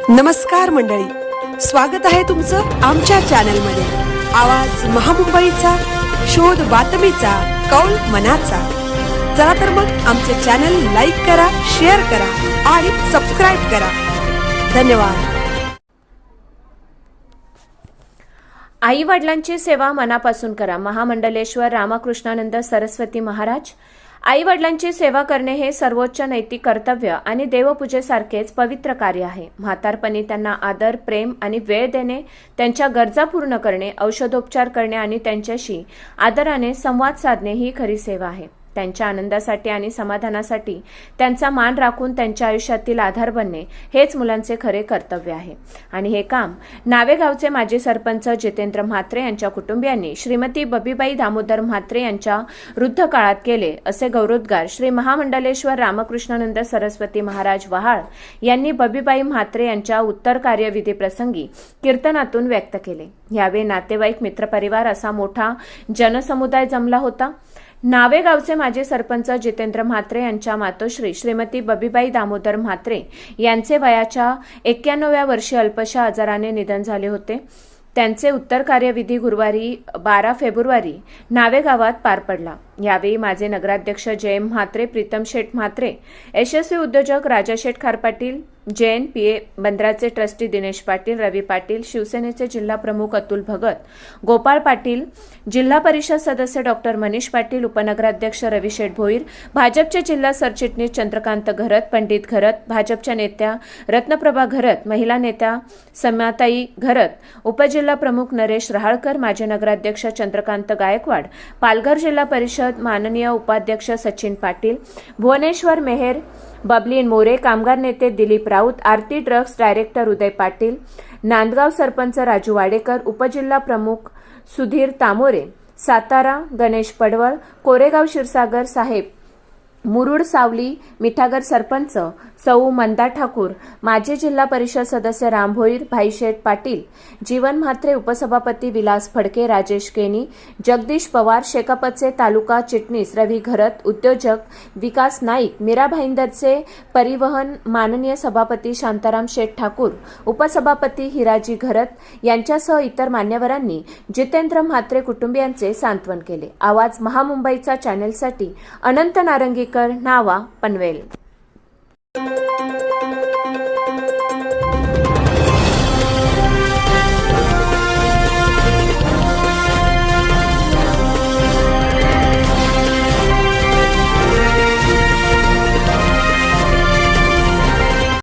नमस्कार मंडळी, स्वागत आहे तुमचं आमच्या चॅनलमध्ये। आवाज महामुंबईचा, शोध बातमीचा, कौल मनाचा। चला तर मग आमचे चॅनल लाईक करा, शेअर करा आणि सबस्क्राइब करा। धन्यवाद। आई वडिलांची सेवा मनापासून करा। महामंडलेश्वर रामकृष्णानंद सरस्वती महाराज। आई वडिलांची सेवा करणे हे सर्वोच्च नैतिक कर्तव्य आणि देवपूजेसारखेच पवित्र कार्य आहे। म्हातारपणी त्यांना आदर, प्रेम आणि वेळ देणे, त्यांच्या गरजा पूर्ण करणे, औषधोपचार करणे आणि त्यांच्याशी आदराने संवाद साधणे ही खरी सेवा आहे। त्यांच्या आनंदासाठी आणि समाधानासाठी त्यांचा मान राखून त्यांच्या आयुष्यातील आधार बनणे हेच मुलांचे खरे कर्तव्य आहे। आणि हे काम नावेगावचे माजी सरपंच जितेंद्र म्हात्रे यांच्या कुटुंबियांनी श्रीमती बबीबाई दामोदर म्हात्रे यांच्या वृद्ध काळात केले, असे गौरवोद्गार श्री महामंडलेश्वर रामकृष्णानंद सरस्वती महाराज वहाळ यांनी बबीबाई म्हात्रे यांच्या उत्तर कार्यविधी प्रसंगी कीर्तनातून व्यक्त केले। यावेळी नातेवाईक, मित्रपरिवार असा मोठा जनसमुदाय जमला होता। नावेगावचे माजी सरपंच जितेंद्र म्हात्रे यांच्या मातोश्री श्रीमती बबीबाई दामोदर म्हात्रे यांचे वयाच्या 91व्या वर्षी अल्पशा आजाराने निधन झाले होते। त्यांचे उत्तर कार्यविधी गुरुवारी 12 फेब्रुवारी नावेगावात पार पडला। यावेळी माझे नगराध्यक्ष जयम म्हात्रे, प्रीतम शेठ म्हात्रे, यशस्वी उद्योजक राजा शेठ खारपाटील, जैन पीए बंदराचे ट्रस्टी दिनेश पाटील, रवी पाटील, शिवसेनेचे जिल्हा प्रमुख अतुल भगत, गोपाळ पाटील, जिल्हा परिषद सदस्य डॉक्टर मनीष पाटील, उपनगराध्यक्ष रवी शेठ भोईर, भाजपचे जिल्हा सरचिटणीस चंद्रकांत घरत, पंडित घरत, भाजपच्या नेत्या रत्नप्रभा घरत, महिला नेत्या सम्याताई घरत, उपजिल्हा प्रमुख नरेश रहाळकर, माजी नगराध्यक्ष चंद्रकांत गायकवाड, पालघर जिल्हा परिषद माननीय उपाध्यक्ष सचिन पाटील, भुवनेश्वर मेहर, बबलीन मोरे, कामगार नेते दिलीप राऊत, आरती ड्रग्स डायरेक्टर उदय पाटील, नांदगाव सरपंच राजू वाडेकर, उपजिल्हा प्रमुख सुधीर तामोरे, सातारा गणेश पडवळ, कोरेगाव क्षीरसागर साहेब, मुरुड सावली, मिठागर सरपंच सौ मंदा ठाकूर, माजी जिल्हा परिषद सदस्य राम भोईर, भाईशेठ पाटील, जीवन म्हात्रे, उपसभापती विलास फडके, राजेश केनी, जगदीश पवार, शेकापचे तालुका चिटणीस रवी घरत, उद्योजक विकास नाईक, मीरा भाईंदरचे परिवहन माननीय सभापती शांताराम शेठ ठाकूर, उपसभापती हिराजी घरत यांच्यासह इतर मान्यवरांनी जितेंद्र म्हात्रे कुटुंबियांचे सांत्वन केले। आवाज महामुंबईचा चॅनेलसाठी अनंत नारंगीकर, नावा, पनवेल।